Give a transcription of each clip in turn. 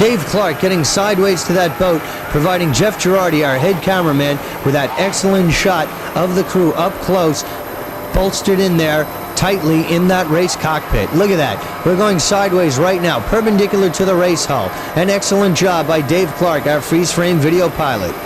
Dave Clark getting sideways to that boat, providing Jeff Girardi, our head cameraman, with that excellent shot of the crew up close, bolstered in there tightly in that race cockpit. Look at that. We're going sideways right now, perpendicular to the race hull. An excellent job by Dave Clark, our freeze frame video pilot.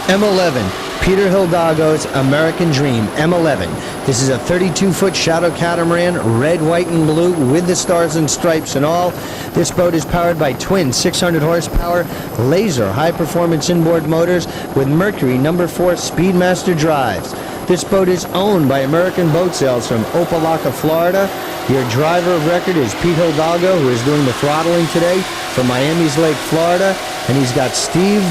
M11, Peter Hidalgo's American Dream, M11. This is a 32-foot shadow catamaran, red, white, and blue, with the stars and stripes and all. This boat is powered by twin 600-horsepower laser high-performance inboard motors with Mercury No. 4 Speedmaster drives. This boat is owned by American Boat Sales from Opelika, Florida. Your driver of record is Pete Hidalgo, who is doing the throttling today from Miami's Lake, Florida. And he's got Steve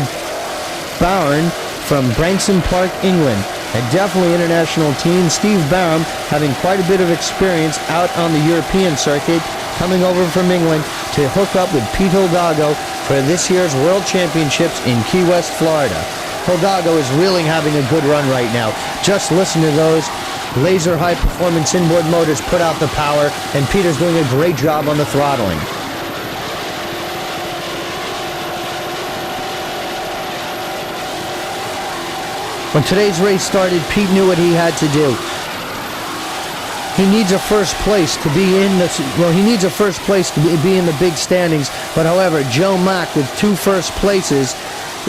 Barron from Branksome Park, England. A definitely international team. Steve Barham having quite a bit of experience out on the European circuit, coming over from England to hook up with Pete Hidalgo for this year's World Championships in Key West, Florida. Hidalgo is really having a good run right now. Just listen to those laser high performance inboard motors put out the power, and Peter's doing a great job on the throttling. When today's race started, Pete knew what he had to do. He needs a first place to be in the be in the big standings. But however, Joe Mack with 2 first places,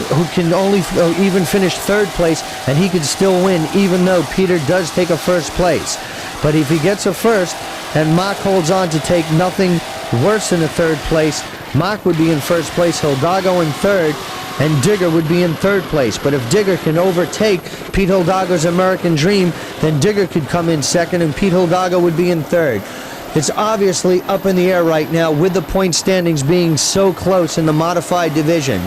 who can only even finish 3rd place, and he could still win, even though Peter does take a first place. But if he gets a first, and Mack holds on to take nothing worse than a 3rd place, Mack would be in first place, Hidalgo in 3rd, and Digger would be in 3rd place. But if Digger can overtake Pete Hidalgo's American Dream, then Digger could come in 2nd and Pete Hidalgo would be in 3rd. It's obviously up in the air right now with the point standings being so close in the modified division.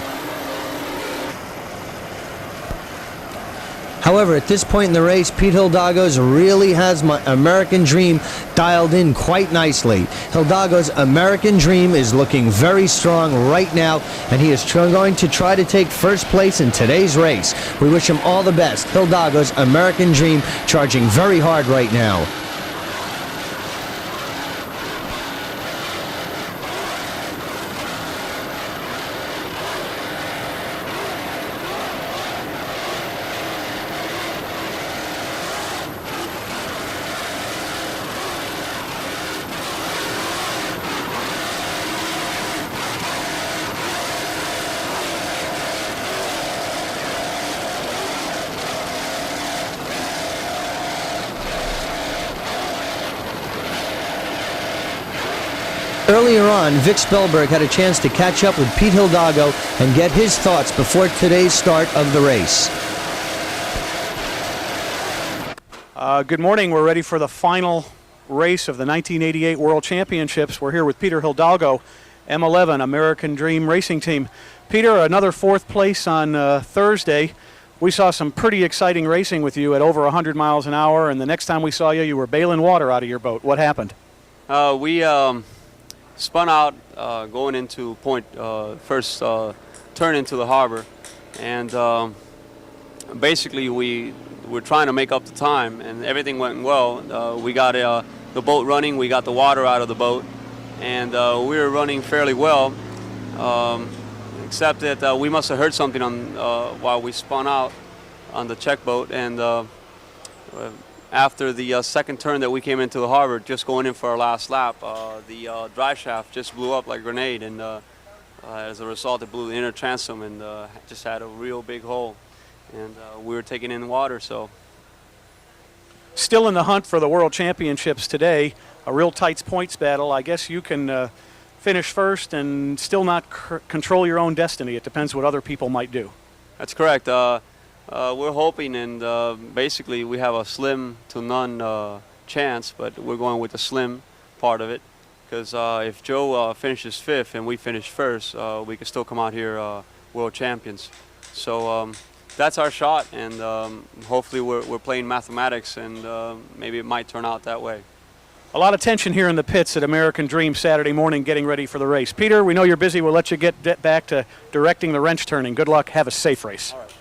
However, at this point in the race, Pete Hidalgo's really has my American Dream dialed in quite nicely. Hidalgo's American Dream is looking very strong right now, and he is going to try to take first place in today's race. We wish him all the best. Hidalgo's American Dream charging very hard right now. Earlier on, Vic Spellberg had a chance to catch up with Pete Hidalgo and get his thoughts before today's start of the race. Good morning. We're ready for the final race of the 1988 World Championships. We're here with Peter Hidalgo, M11 American Dream Racing Team. Peter, another 4th place on Thursday. We saw some pretty exciting racing with you at over 100 miles an hour, and the next time we saw you, you were bailing water out of your boat. What happened? We spun out going into first turn into the harbor, and basically we were trying to make up the time, and everything went well. We got the boat running, we got the water out of the boat, and we were running fairly well, except that we must have heard something on while we spun out on the check boat, and after the 2nd turn that we came into the harbor, just going in for our last lap, the drive shaft just blew up like a grenade, and as a result, it blew the inner transom and just had a real big hole, and we were taking in water. So, still in the hunt for the World Championships today, a real tight points battle. I guess you can finish first and still not control your own destiny. It depends what other people might do. That's correct. We're hoping, and basically we have a slim to none chance, but we're going with the slim part of it, because if Joe finishes 5th and we finish 1st, we can still come out here world champions. So that's our shot, and hopefully we're playing mathematics, and maybe it might turn out that way. A lot of tension here in the pits at American Dream Saturday morning getting ready for the race. Peter, we know you're busy. We'll let you get back to directing the wrench turning. Good luck. Have a safe race. All right.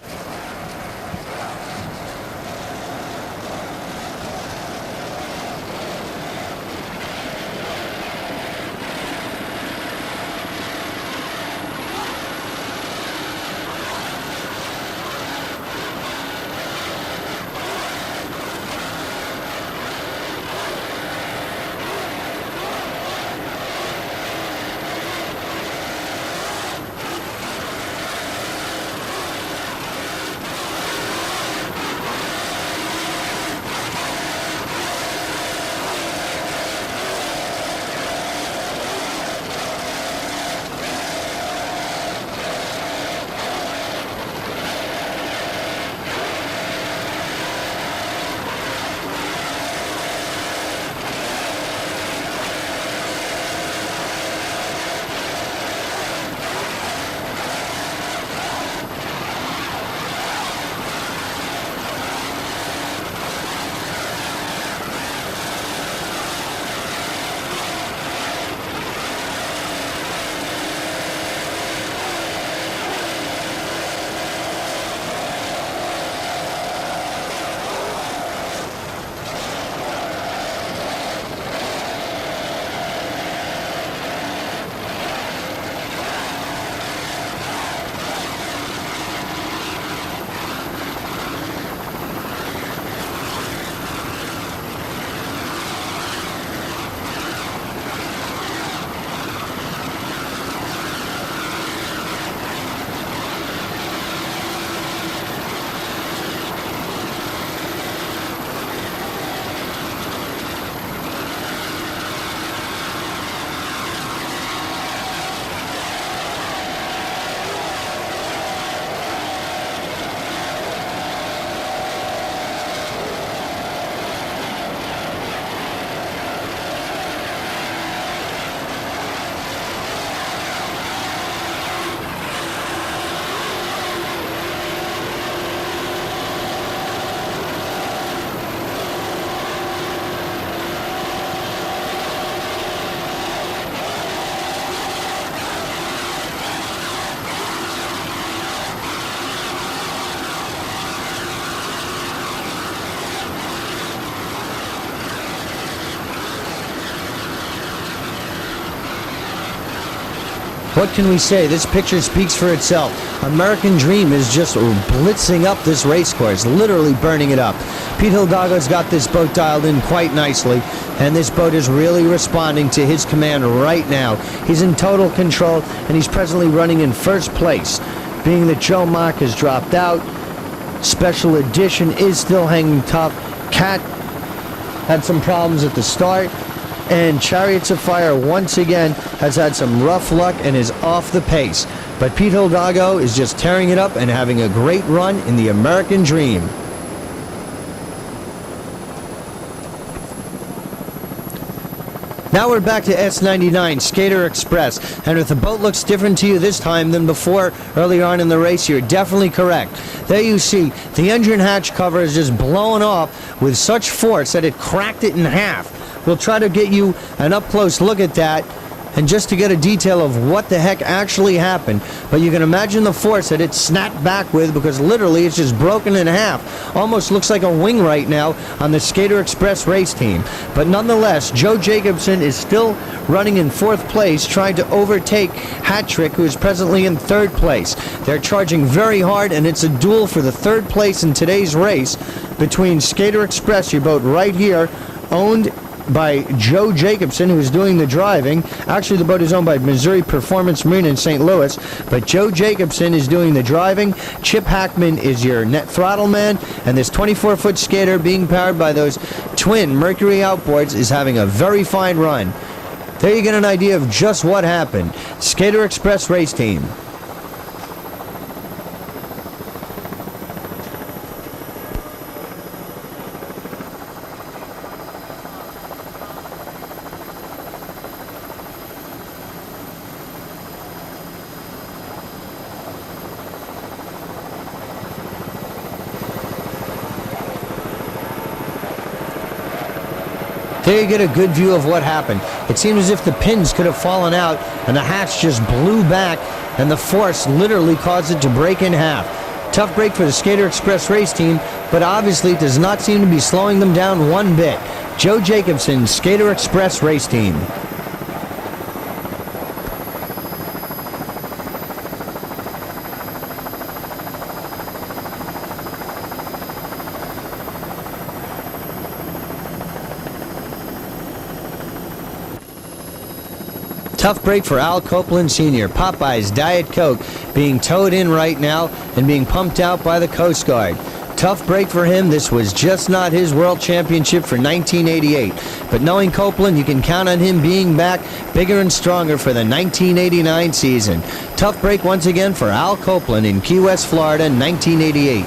What can we say? This picture speaks for itself. American Dream is just blitzing up this race course, literally burning it up. Pete Hidalgo's got this boat dialed in quite nicely, and this boat is really responding to his command right now. He's in total control, and he's presently running in first place. Being that Joe Mock has dropped out, Special Edition is still hanging tough. Cat had some problems at the start, and Chariots of Fire once again has had some rough luck and is off the pace. But Pete Hidalgo is just tearing it up and having a great run in the American Dream. Now we're back to S99 Skater Express, and if the boat looks different to you this time than before earlier on in the race, you're definitely correct. There you see the engine hatch cover is just blowing off with such force that it cracked it in half. We'll try to get you an up-close look at that, and just to get a detail of what the heck actually happened. But you can imagine the force that it snapped back with, because literally it's just broken in half. Almost looks like a wing right now on the Skater Express race team. But nonetheless, Joe Jacobson is still running in fourth place, trying to overtake Hattrick, who is presently in third place. They're charging very hard, and it's a duel for the third place in today's race between Skater Express, your boat right here, owned by Joe Jacobson, who is doing the driving. Actually, the boat is owned by Missouri Performance Marine in St. Louis, but Joe Jacobson is doing the driving. Chip Hackman is your net throttle man, and this 24-foot skater being powered by those twin Mercury outboards is having a very fine run. There you get an idea of just what happened. Skater Express race team. There you get a good view of what happened. It seemed as if the pins could have fallen out and the hatch just blew back and the force literally caused it to break in half. Tough break for the Skater Express race team, but obviously it does not seem to be slowing them down one bit. Joe Jacobson, Skater Express race team. Tough break for Al Copeland Sr. Popeye's Diet Coke being towed in right now and being pumped out by the Coast Guard. Tough break for him. This was just not his World Championship for 1988. But knowing Copeland, you can count on him being back bigger and stronger for the 1989 season. Tough break once again for Al Copeland in Key West, Florida, 1988.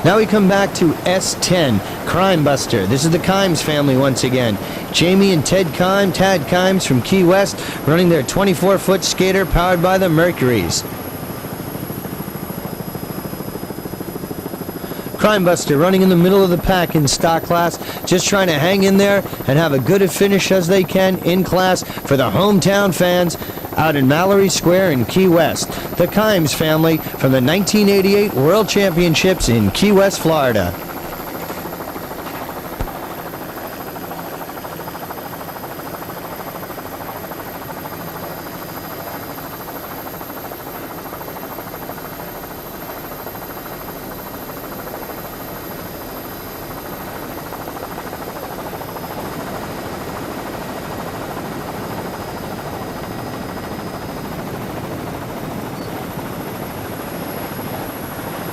Now we come back to S10, Crime Buster. This is the Kimes family once again. Jamie and Ted Kime, Tad Kimes from Key West, running their 24-foot skater powered by the Mercuries. Crime Buster running in the middle of the pack in stock class, just trying to hang in there and have a good finish as they can in class for the hometown fans out in Mallory Square in Key West. The Kimes family from the 1988 World Championships in Key West, Florida.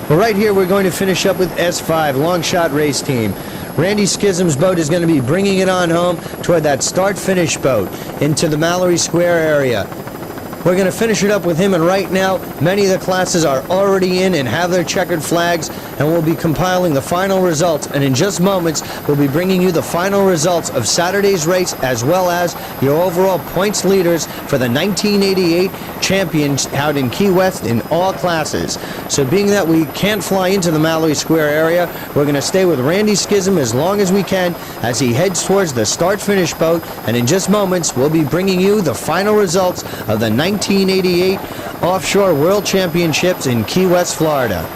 Well, right here we're going to finish up with S5, Long Shot Race Team. Randy Schism's boat is going to be bringing it on home toward that start-finish boat into the Mallory Square area. We're going to finish it up with him, and right now many of the classes are already in and have their checkered flags, and we'll be compiling the final results, and in just moments we'll be bringing you the final results of Saturday's race as well as your overall points leaders for the 1988 champions out in Key West in all classes. So being that we can't fly into the Mallory Square area, we're going to stay with Randy Schism as long as we can as he heads towards the start-finish boat, and in just moments we'll be bringing you the final results of the 1988 Offshore World Championships in Key West, Florida.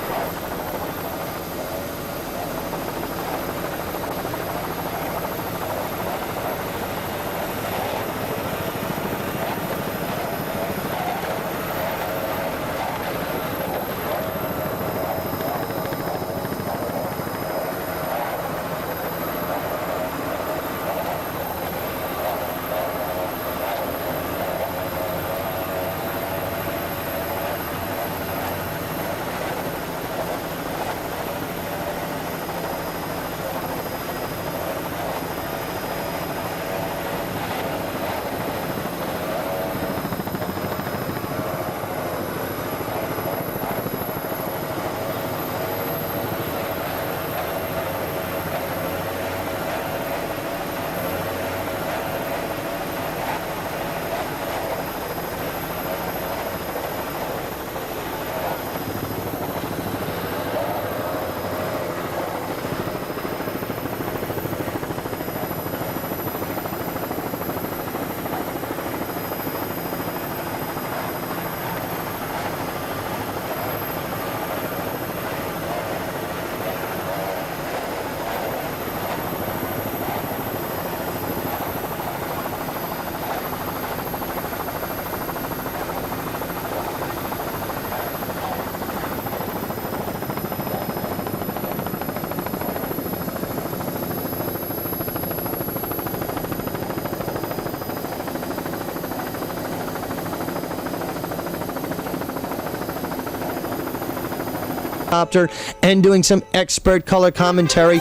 And doing some expert color commentary